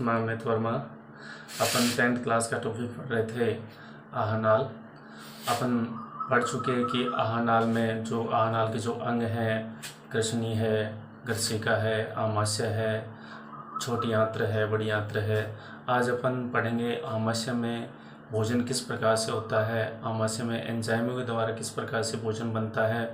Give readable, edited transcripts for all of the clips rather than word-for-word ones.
मैं अमित वर्मा। अपन 10th class का topic पढ़ रहे थे आहनाल। अपन पढ़ चुके हैं कि आहनाल में जो आहनाल के जो अंग हैं, कृष्णी है, गर्सिका है, आमाशय है, छोटी आंत्र है, बड़ी आंत्र है। आज अपन पढ़ेंगे आमाशय में भोजन किस प्रकार से होता है, आमाशय में एंजाइमों के द्वारा किस प्रकार से भोजन बनता है।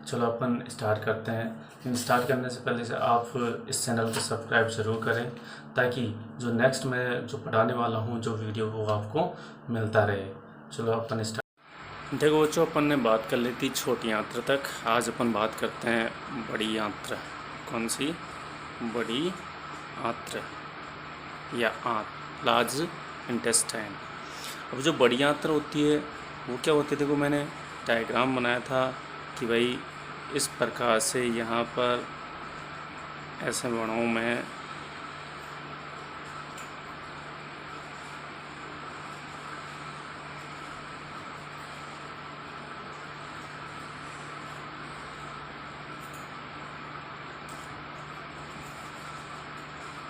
चलो अपन स्टार्ट करते हैं। लेकिन स्टार्ट करने से पहले से आप इस चैनल को सब्सक्राइब ज़रूर करें ताकि जो नेक्स्ट मैं जो पढ़ाने वाला हूँ जो वीडियो वो आपको मिलता रहे। चलो अपन स्टार्ट। देखो बच्चों, अपन ने बात कर ली थी छोटी आंत्र तक। आज अपन बात करते हैं बड़ी आंत्र। कौन सी? बड़ी आंत्र या आंत, लार्ज इंटेस्टाइन। अब जो बड़ी आंत्र होती है वो क्या होती है? देखो, मैंने डायग्राम बनाया था कि भाई इस प्रकार से यहाँ पर ऐसे बनाऊँ मैं।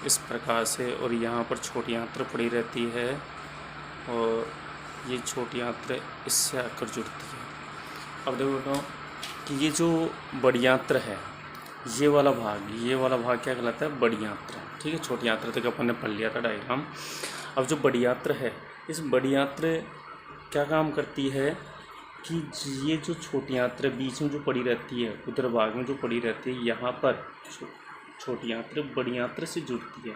इस प्रकार से, और यहाँ पर छोटी आंत्र पड़ी रहती है और ये छोटी आंत्र इससे आकर जुड़ती है। अब देखो बेटा कि ये जो बड़ी आंत्र है, ये वाला भाग क्या कहलाता है? बड़ी आंत्र। ठीक है, छोटी आंत्र तक अपन ने पढ़ लिया था डायग्राम। अब जो बड़ी आंत्र है, इस बड़ी आंत्र क्या काम करती है कि ये जो छोटी आंत्र बीच में जो पड़ी रहती है, उधर भाग में जो पड़ी रहती है, यहाँ पर छोटी आंत्र बड़ी आंत्र से जुड़ती है।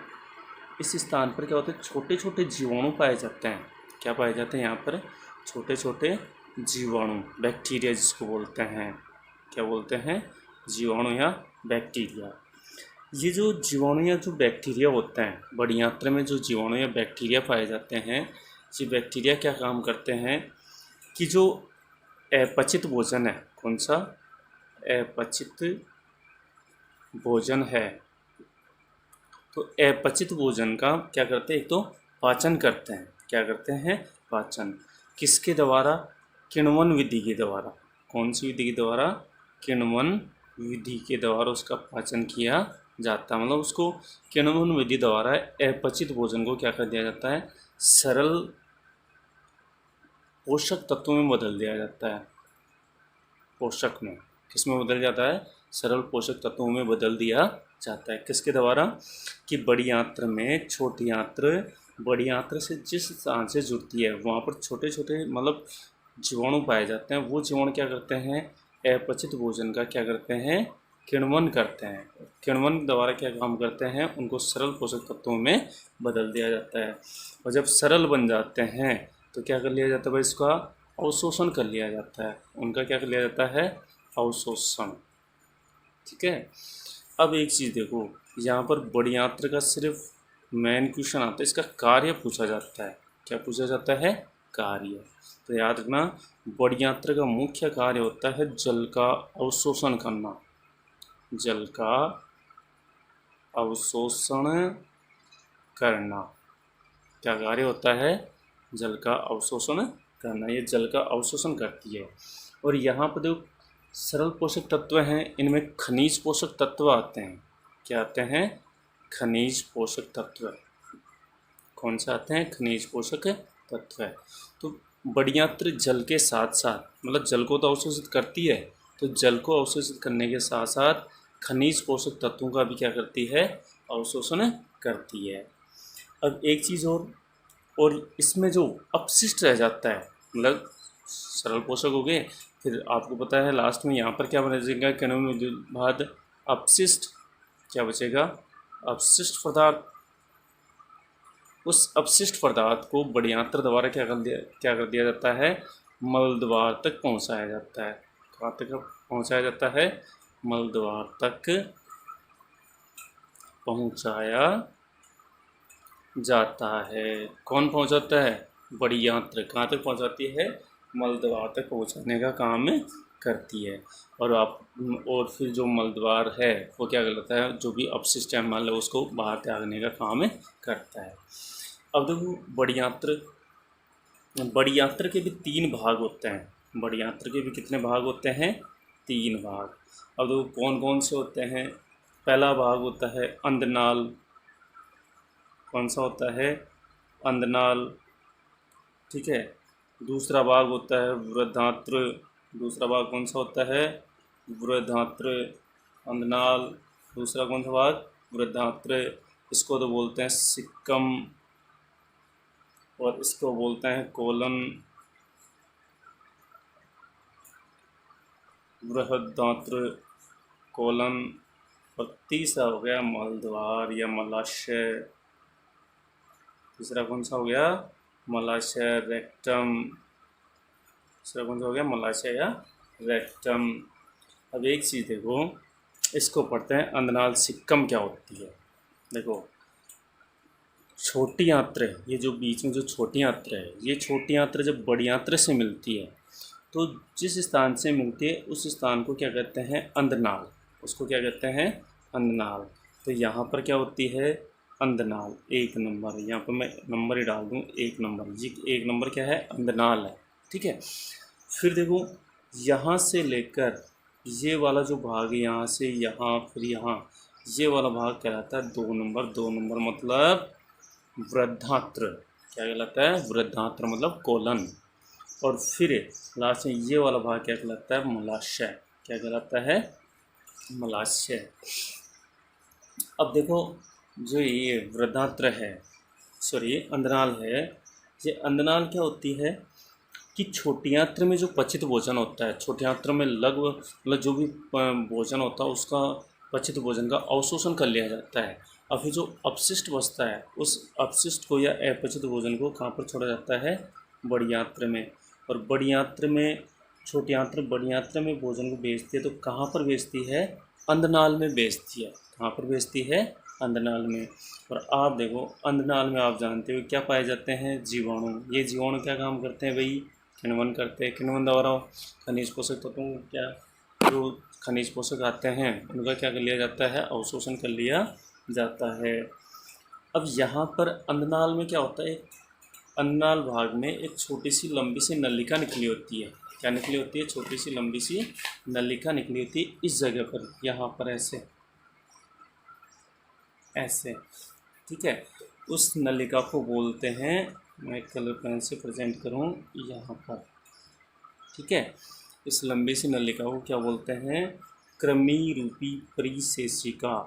इस स्थान पर क्या होता है? छोटे छोटे जीवाणु पाए जाते हैं। क्या पाए जाते हैं यहाँ पर? छोटे छोटे जीवाणु, बैक्टीरिया जिसको बोलते हैं। क्या बोलते हैं? जीवाणु या बैक्टीरिया। ये जो जीवाणु या जो बैक्टीरिया होते हैं, बड़ी आंत्र में जो जीवाणु या बैक्टीरिया पाए जाते हैं, ये बैक्टीरिया क्या काम करते हैं कि जो अपचित भोजन है, कौन सा? अपचित भोजन है, तो अपचित भोजन का क्या करते हैं? एक तो पाचन करते हैं। क्या करते हैं? पाचन। किसके द्वारा? किण्वन विधि के द्वारा। कौन सी विधि के द्वारा? किण्वन विधि के द्वारा उसका पाचन किया जाता है। मतलब उसको किण्वन विधि द्वारा अपचित भोजन को क्या कर दिया जाता है? सरल पोषक तत्वों में बदल दिया जाता है। पोषक में, किस में बदल जाता है? सरल पोषक तत्वों में बदल दिया जाता है। किसके द्वारा? कि बड़ी आंत्र में छोटी आंत्र बड़ी आंत्र से जिस स्थान से जुड़ती है वहाँ पर छोटे छोटे मतलब जीवाणु पाए जाते हैं। वो जीवाणु क्या करते हैं? अपचित भोजन का क्या करते हैं? किण्वन करते हैं। किण्वन द्वारा क्या काम करते हैं? उनको सरल पोषक तत्वों में बदल दिया जाता है। और जब सरल बन जाते हैं तो क्या कर लिया जाता है भाई? इसका अवशोषण कर लिया जाता है। उनका क्या कर लिया जाता है? अवशोषण। ठीक है। अब एक चीज़ देखो, यहाँ पर बड़ी आंत्र का सिर्फ मेन क्वेश्चन आता है, इसका कार्य पूछा जाता है। क्या पूछा जाता है? कार्य। तो याद रखना, बड़ी आंत्र का मुख्य कार्य होता है जल का अवशोषण करना। जल का अवशोषण करना क्या कार्य होता है? जल का अवशोषण करना। ये जल का अवशोषण करती है। और यहाँ पर जो सरल पोषक तत्व हैं, इनमें खनिज पोषक तत्व आते हैं। क्या आते हैं? खनिज पोषक तत्व। कौन से आते हैं? खनिज पोषक तत्व। तो बड़ी आंत्र जल के साथ साथ, मतलब जल को तो अवशोषित करती है, तो जल को अवशोषित करने के साथ साथ खनिज पोषक तत्वों का भी क्या करती है? अवशोषण करती है। अब एक चीज़ और इसमें जो अपशिष्ट रह जाता है, मतलब सरल पोषक हो गए, फिर आपको पता है लास्ट में यहाँ पर क्या बचेगा? किण्वन के बाद अपशिष्ट क्या बचेगा? अपशिष्ट पदार्थ। उस अपशिष्ट पदार्थ को बड़ी आंत्र द्वारा क्या कर दिया जाता है? मल द्वार तक पहुँचाया जाता है। कहाँ तक पहुँचाया जाता है? मल द्वार तक पहुँचाया जाता है। कौन पहुंचाता है? बड़ी आंत्र। कहाँ तक पहुंचाती है? मलद्वार तक पहुंचाने का काम करती है। और फिर जो मलद्वार है वो क्या करता है? जो भी अपशिष्ट है मल उसको बाहर त्यागने का काम करता है। अब देखो, बड़ी आंत्र के भी 3 भाग होते हैं। बड़ी आंत्र के भी कितने भाग होते हैं? 3 भाग। अब देखो कौन कौन से होते हैं। पहला भाग होता है अंडनाल। कौन सा होता है? अंधनाल। ठीक है, दूसरा भाग होता है वृद्धात्र। दूसरा भाग कौन सा होता है? वृद्धात्र। अंधनाल, दूसरा कौन सा भाग? वृद्धात्र। इसको तो बोलते हैं सिक्कम और इसको बोलते हैं कोलन। बृहदात्र, कोलन। और तीसरा हो गया मलद्वार या मलाशय। तीसरा कौन सा हो गया? मलाशय, रेक्टम। तीसरा कौन सा हो गया? मलाशय या रेक्टम। अब एक चीज़ देखो, इसको पढ़ते हैं अंधनाल सिक्कम क्या होती है। देखो, छोटी आंत्र, ये जो बीच में जो छोटी आंत्र है, ये छोटी आंत्र जब बड़ी आंत्र से मिलती है तो जिस स्थान से मिलती है उस स्थान को क्या कहते हैं? अंधनाल। उसको क्या कहते हैं? अंधनाल। तो यहाँ पर क्या होती है? अंधनाल। 1 नंबर, यहाँ पर मैं नंबर ही डाल दूँ 1 नंबर। जी 1 नंबर क्या है? अंधनाल है। ठीक है, फिर देखो यहाँ से लेकर ये वाला जो भाग है, यहाँ से यहाँ फिर यहाँ, ये वाला भाग कहलाता है 2 नंबर। 2 नंबर मतलब वृद्धात्र। क्या कहलाता है? वृद्धात्र मतलब कोलन। और फिर लास्ट में ये वाला भाग क्या कहलाता है? मलाशय। क्या कहलाता है? मलाशय। अब देखो, जो ये वृद्धात्र है, सॉरी अंधनाल है, ये अंधनाल क्या होती है कि छोटी आंत्र में जो पचित भोजन होता है, छोटी आंत्र में लगभग मतलब जो भी भोजन होता है उसका पचित भोजन का अवशोषण कर लिया जाता है। अभी जो अपशिष्ट बचता है उस अपशिष्ट को या अपचित भोजन को कहाँ पर छोड़ा जाता है? बड़ी आंत्र में। और बड़ी आंत्र में छोटी आंत्र बड़ी आंत्र में भोजन को बेचती है, तो कहाँ पर बेचती है? अंधनाल में बेचती है। कहाँ पर बेचती है? अंधनाल में। और आप देखो, अंधनाल में आप जानते हो क्या पाए जाते हैं? जीवाणु। ये जीवाणु क्या काम करते हैं भाई? किण्वन करते हैं। किण्वन द्वारा खनिज पोषक तत्वों को क्या, जो खनिज पोषक आते हैं उनका क्या कर लिया जाता है? अवशोषण कर लिया जाता है। अब यहाँ पर अंधनाल में क्या होता है? अंधनाल भाग में एक छोटी सी लंबी सी नलिका निकली होती है। क्या निकली होती है? छोटी सी लंबी सी नलिका निकली होती है इस जगह पर, यहाँ पर ऐसे ऐसे। ठीक है, उस नलिका को बोलते हैं, मैं कलर पेन से प्रेजेंट करूँ यहाँ पर। ठीक है, इस लंबी सी नलिका को क्या बोलते हैं? कृमि रूपी परिशेषिका।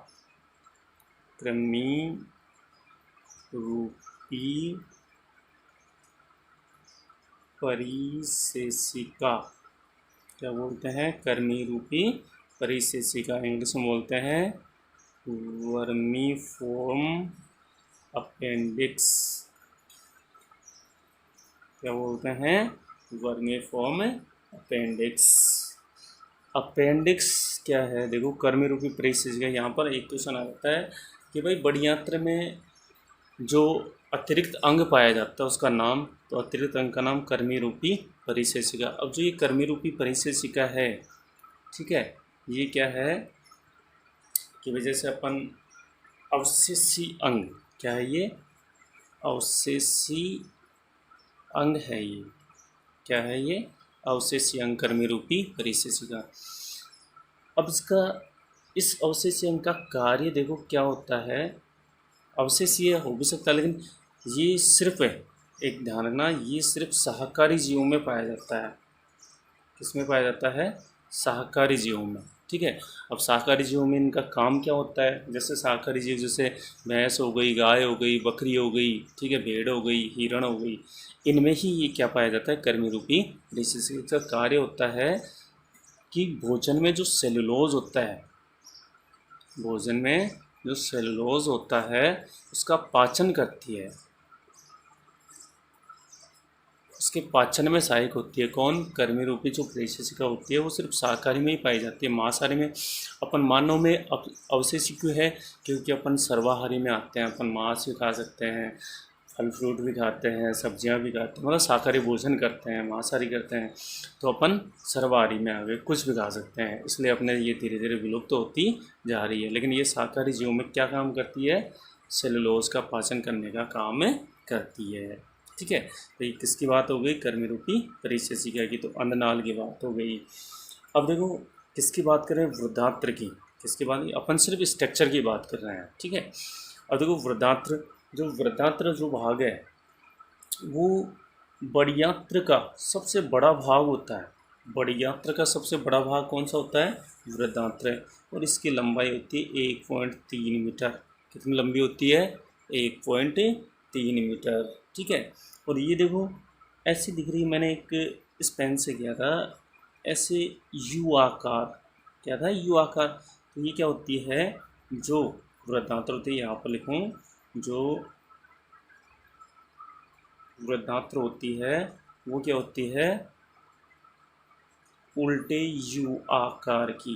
कृमि रूपी परिशेषिका क्या बोलते हैं? कृमि रूपी परिशेषिका। इंग्लिश में बोलते हैं वर्मीफॉर्म अपेंडिक्स। क्या बोलते हैं? Vermiform appendix. अपेंडिक्स क्या है? देखो, कृमि रूपी परिशेषिका, यहाँ पर एक क्वेश्चन आ जाता है कि भाई बड़ी आंत्र में जो अतिरिक्त अंग पाया जाता है उसका नाम, तो अतिरिक्त अंग का नाम कृमि रूपी परिशेषिका। अब जो ये कृमि रूपी परिशेषिका है, ठीक है, ये क्या है कि वजह से अपन अवशेषी अंग, क्या है ये? अवशेषी अंग है ये। क्या है ये? अवशेषी अंग, कृमि रूपी परिशेषिका। अब इस अवशेषी अंग का कार्य देखो क्या होता है। अवशेषीय हो भी सकता है, लेकिन ये सिर्फ एक ध्यान रखना, ये सिर्फ शाकाहारी जीवों में पाया जाता है। किसमें पाया जाता है? शाकाहारी जीवों में। ठीक है, अब शाकाहारी जीवों में इनका काम क्या होता है? जैसे शाकाहारी जीव, जैसे भैंस हो गई, गाय हो गई, बकरी हो गई, ठीक है, भेड़ हो गई, हिरण हो गई, इनमें ही ये क्या पाया जाता है? कृमि रूपी परिशेषिका। का कार्य होता है कि भोजन में जो सेलुलोज होता है, भोजन में जो सेलुलोज होता है उसका पाचन करती है। उसके पाचन में सहायक होती है कौन? कृमि रूपी जो परिशेषिका होती है वो सिर्फ शाकाहारी में ही पाई जाती है। मांसाहारी में, अपन मानव में अवशेषी क्यों है? क्योंकि अपन सर्वाहारी में आते हैं। अपन मांस भी खा सकते हैं, फल फ्रूट भी खाते हैं, सब्जियां भी खाते हैं, मतलब शाकाहारी भोजन करते हैं, मांसाहारी करते हैं, तो अपन सर्वाहारी में आ गए, कुछ भी खा सकते हैं। इसलिए अपने ये धीरे धीरे विलुप्त तो होती जा रही है। लेकिन ये शाकाहारी जीवों में क्या काम करती है? सेलुलोज का पाचन करने का काम करती है। ठीक है, तो ये किसकी बात हो गई? कृमि रूपी परिशेषिका की। तो अंधनाल की बात हो गई। अब देखो किसकी बात करें? वृद्धात्र की। किसकी बात? अपन सिर्फ स्ट्रक्चर की बात कर रहे हैं। ठीक है, अब देखो वृद्धात्र, जो वृद्धांत्र जो भाग है वो बड़ियात्र का सबसे बड़ा भाग होता है। बड़ियात्र का सबसे बड़ा भाग कौन सा होता है? वृद्धांत्र। और इसकी लंबाई होती है 1.3 मीटर। कितनी लंबी होती है? 1.3 मीटर। ठीक है। और ये देखो ऐसी दिख रही है, मैंने एक इस पेन से किया था ऐसे यू आकार। क्या था? यू आकार। तो ये क्या होती है? जो वृद्धांत्र होती है, यहाँ पर लिखूँ, जो वृद्धांत्र होती है वो क्या होती है? उल्टे यू आकार की।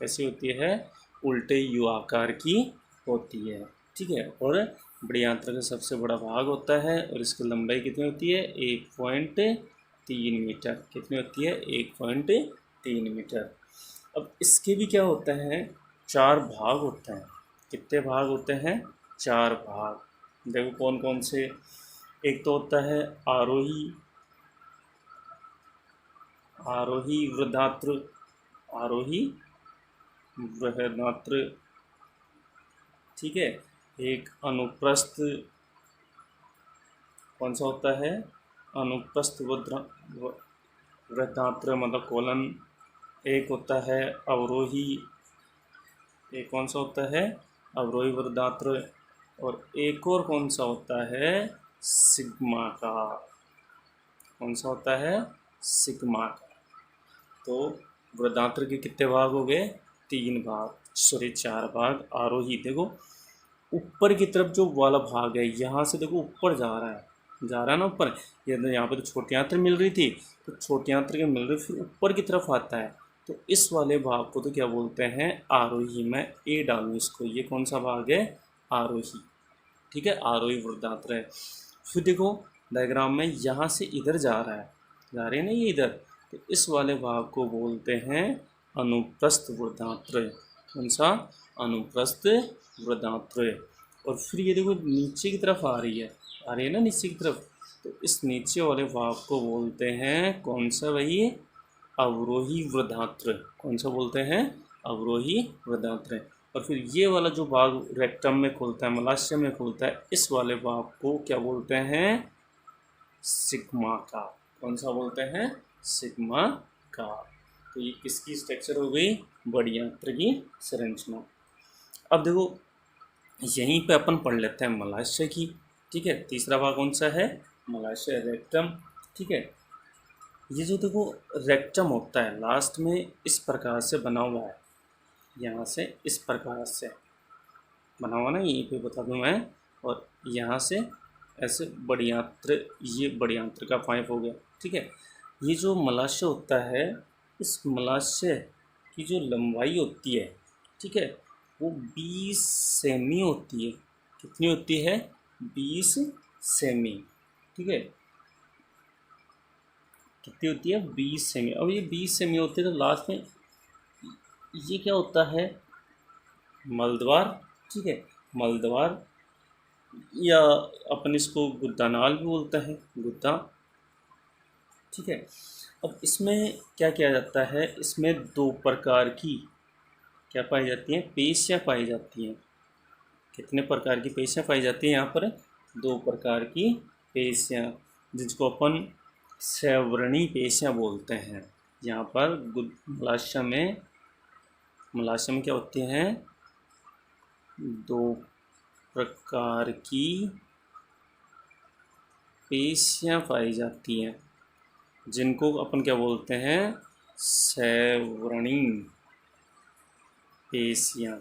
कैसी होती है? उल्टे यू आकार की होती है। ठीक है। और बड़ियात्र का सबसे बड़ा भाग होता है और इसकी लंबाई कितनी होती है? 1.3 मीटर। कितनी होती है? 1.3 मीटर। अब इसके भी क्या होता है? 4 भाग होते हैं। कितने भाग होते हैं? 4 भाग। देखो कौन कौन से। एक तो होता है आरोही आरोही वृद्धांत्र। आरोही वृद्धांत्र। ठीक है। एक अनुप्रस्थ। कौन सा होता है? अनुप्रस्थ वृद्धांत्र मतलब कोलन। एक होता है अवरोही। एक कौन सा होता है? अवरोही वृद्धांत्र। और एक और कौन सा होता है? सिग्मा का। कौन सा होता है? सिग्मा का। तो वृद्धांत्र के कितने भाग हो गए? 3 भाग, सॉरी 4 भाग। आरोही देखो ऊपर की तरफ जो वाला भाग है, यहाँ से देखो ऊपर जा रहा है ना ऊपर। ये यहाँ पे तो छोटी आंत्र मिल रही थी, तो छोटी आंत्र के मिल रही फिर ऊपर की तरफ आता है, तो इस वाले भाग को तो क्या बोलते हैं? आरोही। मैं ए डालूँ इसको। ये कौन सा भाग है? आरोही। ठीक है, आरोही वृद्धांत्र है। फिर देखो डायग्राम में यहाँ से इधर जा रहे हैं ना ये इधर, तो इस वाले भाग को बोलते हैं अनुप्रस्थ वृद्धांत्र। कौन सा? अनुप्रस्थ वृद्धांत्र। और फिर ये देखो नीचे की तरफ आ रही है ना नीचे की तरफ, तो इस नीचे वाले भाग को बोलते हैं कौन सा भाई? अवरोही वृद्धांत्र। कौन सा बोलते हैं? अवरोही वृद्धांत्र। और फिर ये वाला जो भाग रेक्टम में खुलता है, मलाशय में खुलता है, इस वाले भाग को क्या बोलते हैं? सिग्मा का। कौन सा बोलते हैं? सिग्मा का। तो ये किसकी स्ट्रक्चर हो गई? बड़ियात्र की संरचना। अब देखो यहीं पे अपन पढ़ लेते हैं मलाशय की। ठीक है। तीसरा भाग कौन सा है? मलाशय, रेक्टम। ठीक है। ये जो देखो रेक्टम होता है लास्ट में इस प्रकार से बना हुआ है, यहाँ से इस प्रकार से बना हुआ ना, यहीं पे बता दूँ मैं। और यहाँ से ऐसे बड़ियात्र, ये बड़ियात्र का पाइप हो गया। ठीक है। ये जो मलाशय होता है, इस मलाशय की जो लंबाई होती है, ठीक है, वो 20 सेमी होती है। कितनी होती है? 20 सेमी। ठीक है। कितनी होती है? 20 सेमी। अब ये 20 सेमी होती है तो लास्ट में ये क्या होता है? मलद्वार। ठीक है। मलद्वार या अपन इसको गुद्दानाल भी बोलता है, गुद्दा। ठीक है। अब इसमें क्या किया जाता है? इसमें 2 प्रकार की क्या पाई जाती हैं? पेशियाँ पाई जाती हैं। कितने प्रकार की पेशियाँ पाई जाती हैं यहाँ पर? 2 प्रकार की पेशियाँ, जिसको अपन सवर्णी पेशियाँ बोलते हैं। यहाँ पर मलाशय में क्या होती हैं? 2 प्रकार की पेशियाँ पाई जाती हैं, जिनको अपन क्या बोलते हैं? सवर्णी पेशियाँ।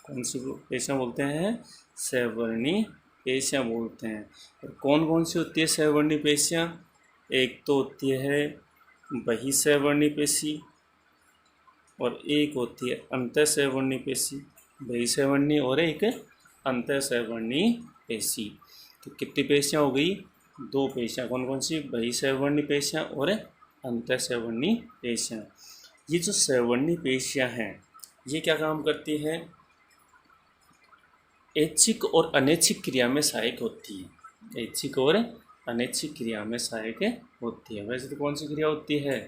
कौन सी पेशियाँ बोलते हैं? सवर्णी पेशियाँ बोलते हैं। और कौन कौन सी होती है सवर्णी पेशियाँ? एक तो होती है बहिसवर्णी पेशी और एक होती है अंतःसवर्णी पेशी। बहिसवर्णी और एक अंतःसवर्णी पेशी। तो कितनी पेशियाँ हो गई? 2 पेशियाँ। कौन कौन सी? बहिसवर्णी पेशियाँ और अंतःसवर्णी पेशियाँ। ये जो सवर्णी पेशियाँ हैं ये क्या काम करती हैं? ऐच्छिक और अनैच्छिक क्रिया में सहायक होती है। ऐच्छिक और अनैच्छिक क्रिया में सहायक होती है। वैसे तो कौन सी क्रिया होती है?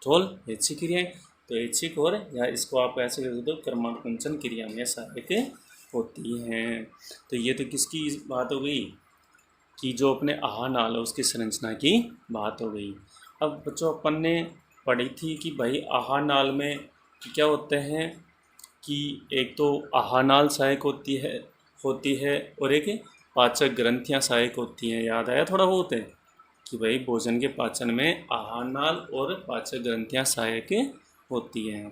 ठोल ऐच्छिक क्रियाएं। तो ऐच्छिक और, या इसको आप ऐसे कह सकते हो क्रमांकन क्रिया में सहायक होती हैं। तो ये तो किसकी बात हो गई कि जो अपने आहार नाल है उसकी संरचना की बात हो गई। अब बच्चों अपन ने पढ़ी थी कि भाई आहार नाल में क्या होते हैं कि एक तो आहार नाल सहायक होती है और एक पाचक ग्रंथियां सहायक होती हैं। याद आया थोड़ा बहुत है कि भाई भोजन के पाचन में आहार नाल और पाचक ग्रंथियां सहायक होती हैं।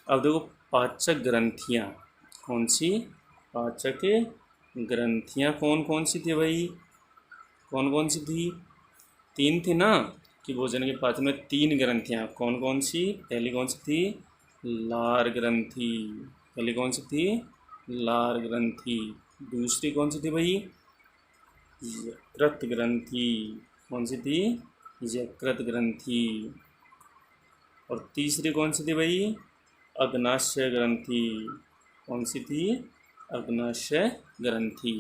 अब देखो पाचक ग्रंथियां कौन सी, पाचक ग्रंथियां कौन कौन सी थी भाई, कौन कौन सी थी, 3 थी ना, कि भोजन के पाचन में 3 ग्रंथियां कौन कौन सी, पहली कौन सी थी, लार ग्रंथि, पहली कौन सी थी, लार ग्रंथि। दूसरी कौन सी थी भाई, यकृत ग्रंथि, कौन सी थी, यकृत ग्रंथि। और तीसरी कौन सी थी भाई, अग्नाशय ग्रंथि, कौन सी थी, अग्नाशय ग्रंथि।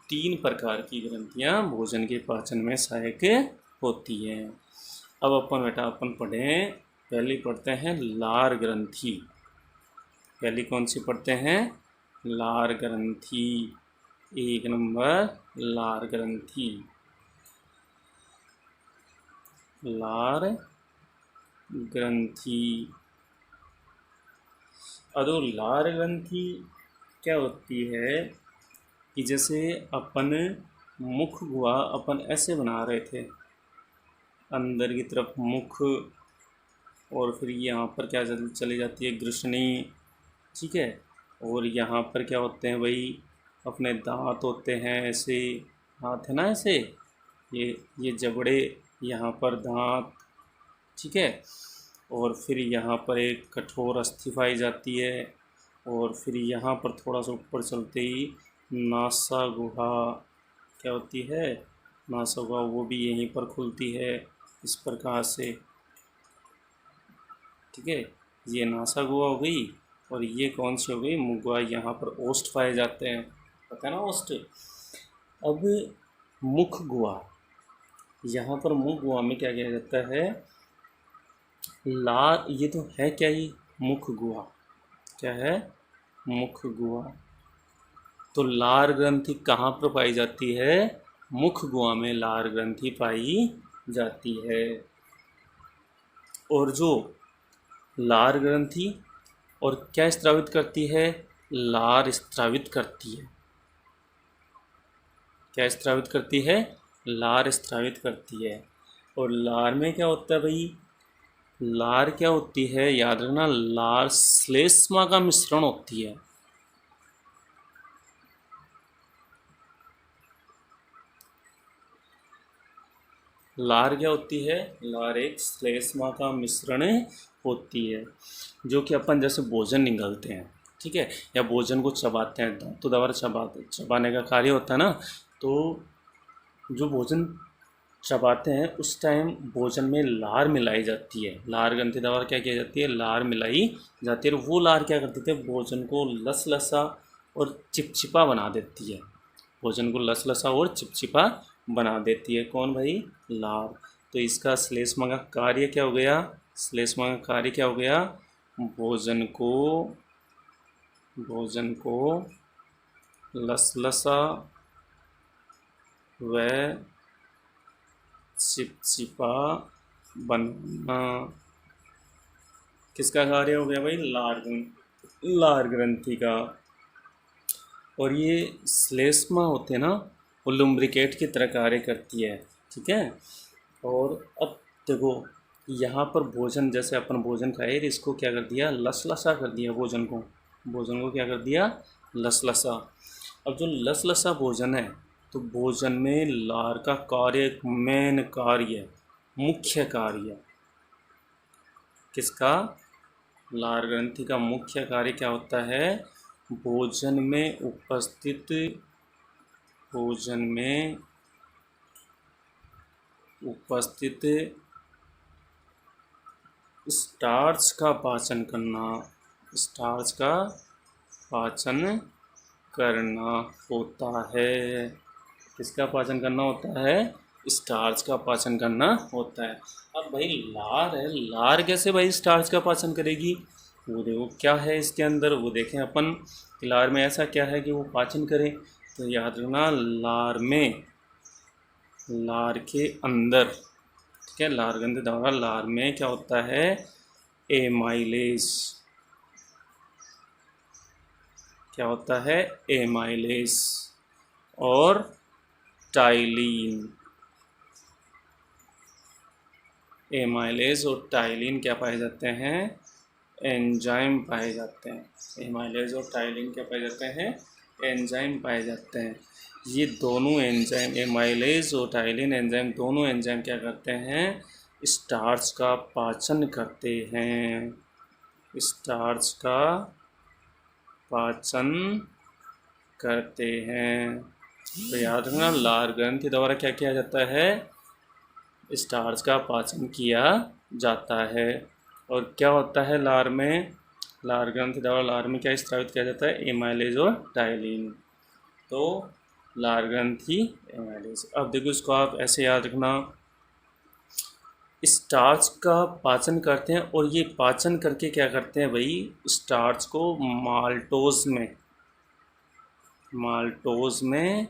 3 प्रकार की ग्रंथियां भोजन के पाचन में सहायक होती हैं। अब अपन पढ़ें, पहली पढ़ते हैं लार ग्रंथि। पहली कौन सी पढ़ते हैं, लार ग्रंथि। 1 नंबर लार ग्रंथि, लार ग्रंथि। अब लार ग्रंथि क्या होती है कि जैसे अपन मुख गुहा अपन ऐसे बना रहे थे, अंदर की तरफ मुख, और फिर यहाँ पर क्या चली जाती है, ग्रसनी, ठीक है। और यहाँ पर क्या होते हैं भाई, अपने दांत होते हैं ऐसे, हाथ है ना ऐसे, ये जबड़े, यहाँ पर दांत, ठीक है। और फिर यहाँ पर एक कठोर अस्थि पाई जाती है, और फिर यहाँ पर थोड़ा सा ऊपर चलते ही नासा गुहा क्या होती है, नासा गुहा, वो भी यहीं पर खुलती है इस प्रकार से, ठीक है। ये नासा गुहा हो गई, और ये कौन सी हो गई, मुख गुहा। यहाँ पर ओष्ठ पाए जाते हैं, पता है ना ओष्ठ। अब मुख गुहा, यहाँ पर मुख गुहा में क्या किया जाता है, लार, ये तो है क्या, ही मुख गुहा, क्या है, मुख गुहा। तो लार ग्रंथि कहाँ पर पाई जाती है, मुख गुहा में लार ग्रंथि पाई जाती है। और जो लार ग्रंथि और क्या स्त्रावित करती है, लार स्त्रावित करती है। क्या स्त्रावित करती है, लार स्त्रावित करती है। और लार में क्या होता है भाई, लार क्या होती है, याद रखना, लार श्लेष्मा का मिश्रण होती है। लार क्या होती है, लार एक श्लेष्मा का मिश्रण होती है, जो कि अपन जैसे भोजन निगलते हैं, ठीक है, या भोजन को चबाते हैं, तो द्वारा चबाने का कार्य होता है ना। तो जो भोजन चबाते हैं उस टाइम भोजन में लार मिलाई जाती है, लार ग्रंथि द्वारा क्या किया जाती है, लार मिलाई जाती है। और वो लार क्या करती है, भोजन को लसलसा और चिपचिपा बना देती है, भोजन को लसलसा और चिपचिपा बना देती है। कौन भाई, लार। तो इसका श्लेष्मा का कार्य क्या हो गया, श्लेष्मा का कार्य क्या हो गया, भोजन को लसलसा व चिपचिपा बनना, किसका कार्य हो गया भाई, लार ग्रंथि का। और ये श्लेष्मा होते हैं ना, वो लुम्ब्रिकेट की तरह कार्य करती है, ठीक है। और अब देखो यहाँ पर भोजन, जैसे अपन भोजन खाए, इसको क्या कर दिया, लसलसा कर दिया, भोजन को क्या कर दिया, लसलसा। अब जो लसलसा भोजन है, तो भोजन में लार का कार्य, मेन कार्य, मुख्य कार्य, किसका, लार ग्रंथि का मुख्य कार्य क्या होता है, भोजन में उपस्थित स्टार्च का पाचन करना होता है। किसका पाचन करना होता है, स्टार्च का पाचन करना होता है। अब भाई लार है, लार कैसे भाई स्टार्च का पाचन करेगी, वो देखो क्या है इसके अंदर, वो देखें अपन। कि लार में ऐसा क्या है कि वो पाचन करें, तो याद रखना लार में, लार के अंदर, ठीक है, लार ग्रंथि द्वारा लार में क्या होता है, एमाइलेज, क्या होता है, एमाइलेज और टाइलिन, एमाइलेज और टाइलिन क्या पाए जाते हैं, एंजाइम पाए जाते हैं। एमाइलेज और टाइलिन क्या पाए जाते हैं, एंजाइम पाए जाते हैं। ये दोनों एंजाइम, एमाइलेज और टाइलिन एंजाइम, दोनों एंजाइम क्या करते हैं, स्टार्च का पाचन करते हैं, स्टार्च का पाचन करते हैं। तो याद रखना लार ग्रंथि द्वारा क्या किया जाता है, स्टार्च का पाचन किया जाता है। और क्या होता है लार में, लार ग्रंथि द्वारा लार में क्या स्रावित किया जाता है, एमाइलेज और टाइलिन। तो लार ग्रंथि, एमाइलेज। अब देखो इसको आप ऐसे याद रखना, स्टार्च का पाचन करते हैं और ये पाचन करके क्या करते हैं भाई, स्टार्च को माल्टोज में, माल्टोज में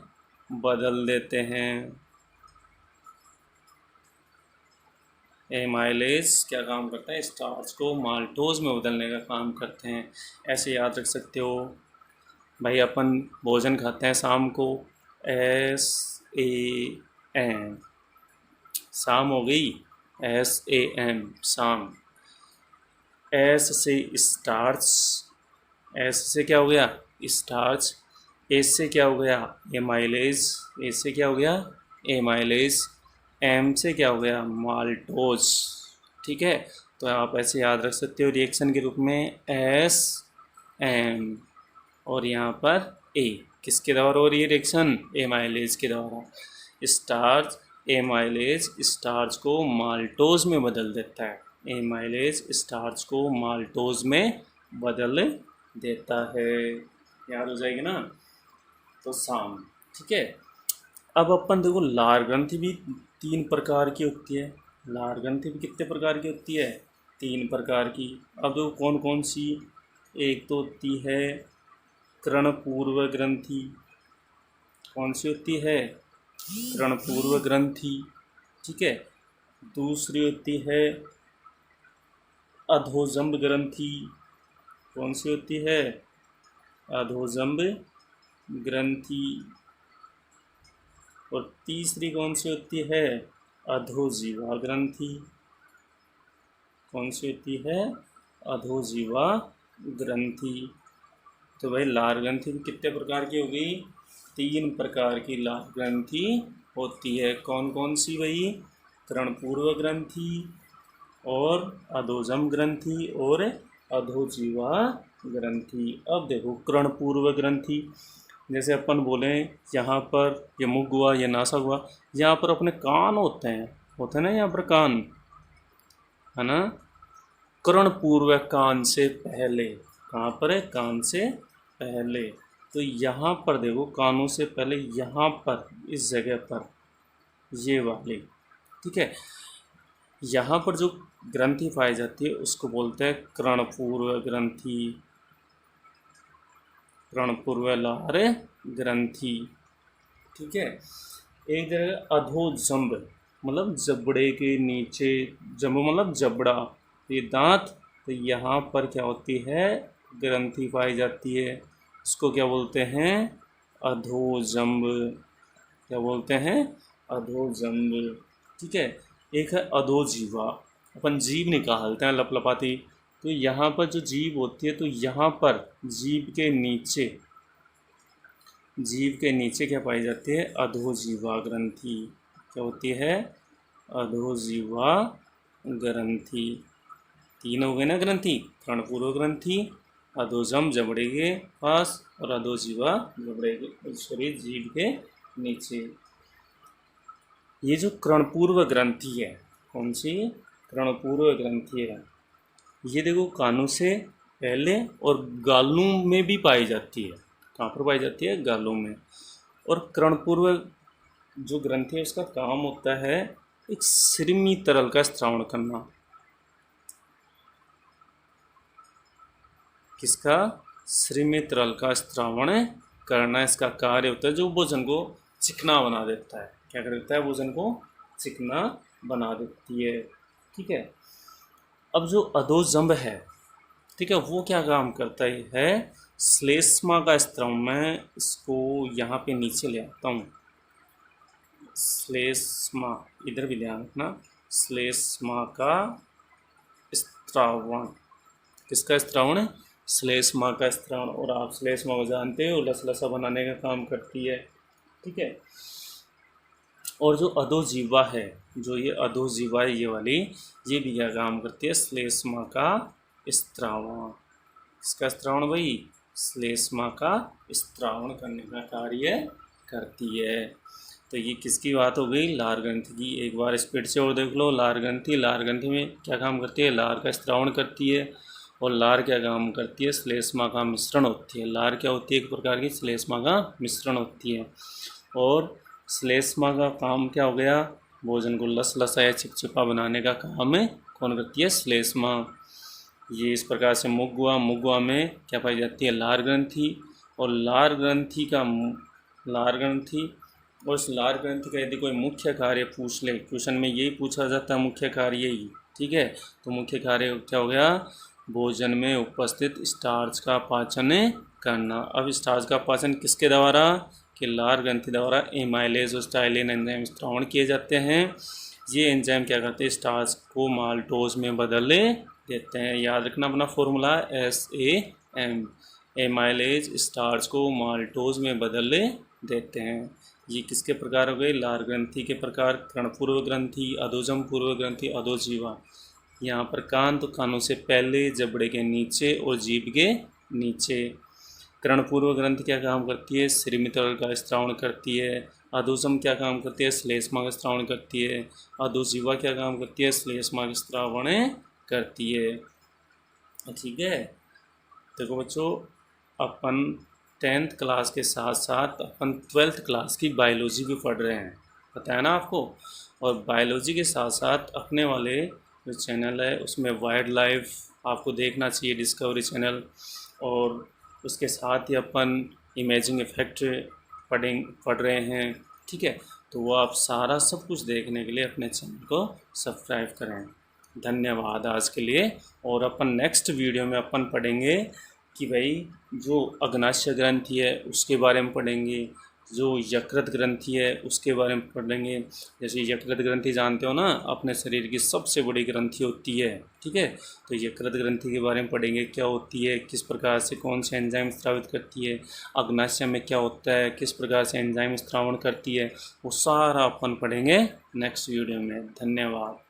बदल देते हैं। एमाइलेज क्या काम करता है, स्टार्च को माल्टोज में बदलने का काम करते हैं। ऐसे याद रख सकते हो भाई, अपन भोजन खाते हैं शाम को, SAM, शाम हो गई, SAM, शाम। एस से स्टार्च, एस से क्या हो गया, स्टार्च। एस से क्या हो गया, एमाइलेज, एस से क्या हो गया, एमाइलेज। एम से क्या हो गया, माल्टोज। ठीक है, तो आप ऐसे याद रख सकते हो रिएक्शन के रूप में SM, और यहाँ पर ए, किसके द्वारा हो रही है रिएक्शन, एमाइलेज के द्वारा। स्टार्च, एमाइलेज स्टार्च को माल्टोज में बदल देता है, एमाइलेज स्टार्च को माल्टोज में बदल देता है। याद हो जाएगी ना, तो शाम। ठीक है, अब अपन देखो लार ग्रंथि भी 3 प्रकार की होती है। लार ग्रंथि भी कितने प्रकार की होती है, 3 प्रकार की। अब देखो कौन कौन सी, एक तो होती है कर्णपूर्व ग्रंथि, कौन सी होती है, कर्णपूर्व ग्रंथि। ठीक है, दूसरी होती है अधोजंब ग्रंथि, कौन सी होती है, अधोजंब ग्रंथि। और तीसरी कौन सी होती है, अधोजीवा ग्रंथि, कौन सी होती है, अधोजीवा ग्रंथि। तो भाई लार ग्रंथि भी कितने प्रकार की होगी, 3 प्रकार की लार ग्रंथि होती है। कौन कौन सी भाई, कर्णपूर्व ग्रंथि और अधोजम ग्रंथि और अधोजीवा ग्रंथि। अब देखो कर्णपूर्व ग्रंथि, जैसे अपन बोले यहाँ पर ये मुख हुआ, ये नासक हुआ, यहाँ पर अपने कान होते हैं ना, यहाँ पर कान है ना, कर्णपूर्व कान से पहले, कहाँ पर है, कान से पहले। तो यहाँ पर देखो कानों से पहले यहाँ पर इस जगह पर ये वाली, ठीक है, यहाँ पर जो ग्रंथि पाई जाती है उसको बोलते हैं कर्णपूर्व ग्रंथि, कर्णपूर्व लार ग्रंथि। ठीक है, एक जगह अधोजंब मतलब जबड़े के नीचे, जंब मतलब जबड़ा, ये दांत, तो यहाँ पर क्या होती है, ग्रंथि पाई जाती है, इसको क्या बोलते हैं, अधोजंब, क्या बोलते हैं, अधोजंब। ठीक है, एक है अधोजीवा, अपन जीभ निकालते हैं लपलपाती, तो यहाँ पर जो जीभ होती है, तो यहाँ पर जीभ के नीचे, जीभ के नीचे क्या पाई जाती है, अधोजीवा ग्रंथि, क्या होती है, अधोजीवा ग्रंथि। 3 हो गए ना ग्रंथि, कर्णपूर्व ग्रंथि, अधोजम जबड़े के पास और अधोजीवा जबड़े के, सॉरी, जीभ के नीचे। ये जो कर्णपूर्व ग्रंथि है, कौन सी, कर्णपूर्व ग्रंथि है, ये देखो कानों से पहले और गालों में भी पाई जाती है। कहाँ पर पाई जाती है, गालों में। और कर्णपूर्व जो ग्रंथि है उसका काम होता है एक श्रिमी तरल का स्त्रावण करना। किसका, श्रीमित तरल का स्त्रावण करना इसका कार्य होता है, जो भोजन को चिकना बना देता है। क्या कर देता है? भोजन को चिकना बना देती है। ठीक है। अब जो अधोजंभ है, ठीक है, वो क्या काम करता है? श्लेष्मा का स्त्राव, मैं इसको यहाँ पे नीचे ले आता हूँ। श्लेष्मा, इधर भी ध्यान रखना, श्लेष्मा का स्त्रावण। किसका स्त्रावण? श्लेष्मा का स्त्रावण। और आप श्लेष्मा को जानते हो, लसलसा बनाने का काम करती है। ठीक है। और जो अधोजीवा है, जो ये अधोजीवा है, ये वाली, ये भी क्या काम करती है? श्लेष्मा का स्त्रावण। इसका स्त्रावण भाई, श्लेष्मा का स्त्रावण करने का कार्य करती है। तो ये किसकी बात हो गई? लार ग्रंथि की। एक बार स्पीड से और देख लो। लार ग्रंथि, लार ग्रंथि में क्या काम करती है? लार का स्त्रावण करती है। और लार क्या काम करती है? श्लेष्मा का मिश्रण होती है। लार क्या होती है? एक प्रकार की श्लेष्मा का मिश्रण होती है। और श्लेष्मा का काम क्या हो गया? भोजन को लसलसा या चिपचिपा बनाने का काम है कौन करती है? श्लेष्मा। ये इस प्रकार से मुगवा, मुगवा में क्या पाई जाती है? लार ग्रंथि। और लार ग्रंथि का, लार ग्रंथि और इस लार ग्रंथि का यदि कोई मुख्य कार्य पूछ ले, क्वेश्चन में यही पूछा जाता है, मुख्य कार्य यही। ठीक है। तो मुख्य कार्य क्या हो गया? भोजन में उपस्थित स्टार्च का पाचन करना। अब स्टार्च का पाचन किसके द्वारा? कि लार ग्रंथि द्वारा एमाइलेज और स्टाइलिन एंजाइम स्त्रावण किए जाते हैं। ये एंजाइम क्या करते हैं? स्टार्च को माल्टोज में बदल देते हैं। याद रखना अपना फॉर्मूला, SAM। एमाइलेज स्टार्च को माल्टोज में बदल देते हैं। ये किसके प्रकार हो गए? लार ग्रंथि के प्रकार। कर्णपूर्व ग्रंथि, अधोजम पूर्व ग्रंथि, अधोजीवा। यहाँ पर कान, तो कानों से पहले, जबड़े के नीचे और जीभ के नीचे। कर्णपूर्व ग्रंथि क्या काम करती है? श्रीमित तरल का स्त्रावण करती है। अधोजम क्या काम करती है? श्लेष्मा का स्त्रावण करती है। अधोजीवा क्या काम करती है? श्लेष्मा का स्त्रावण करती है। ठीक है। देखो बच्चों, अपन 10th क्लास के साथ साथ अपन 12th क्लास की बायोलॉजी भी पढ़ रहे हैं, पता है ना आपको। और बायोलॉजी के साथ साथ अपने वाले जो चैनल है उसमें वाइल्ड लाइफ आपको देखना चाहिए, डिस्कवरी चैनल। और उसके साथ ही अपन इमेजिंग इफेक्ट पढ़ रहे हैं। ठीक है। तो वो आप सारा सब कुछ देखने के लिए अपने चैनल को सब्सक्राइब करें। धन्यवाद आज के लिए। और अपन नेक्स्ट वीडियो में अपन पढ़ेंगे कि भाई जो अग्नाशय ग्रंथि है उसके बारे में पढ़ेंगे, जो यकृत ग्रंथि है उसके बारे में पढ़ेंगे। जैसे यकृत ग्रंथि जानते हो ना, अपने शरीर की सबसे बड़ी ग्रंथि होती है। ठीक है। तो यकृत ग्रंथि के बारे में पढ़ेंगे, क्या होती है, किस प्रकार से कौन से एंजाइम स्रावित करती है, अग्नाशय में क्या होता है, किस प्रकार से एंजाइम स्रावण करती है, वो सारा अपन पढ़ेंगे नेक्स्ट वीडियो में। धन्यवाद।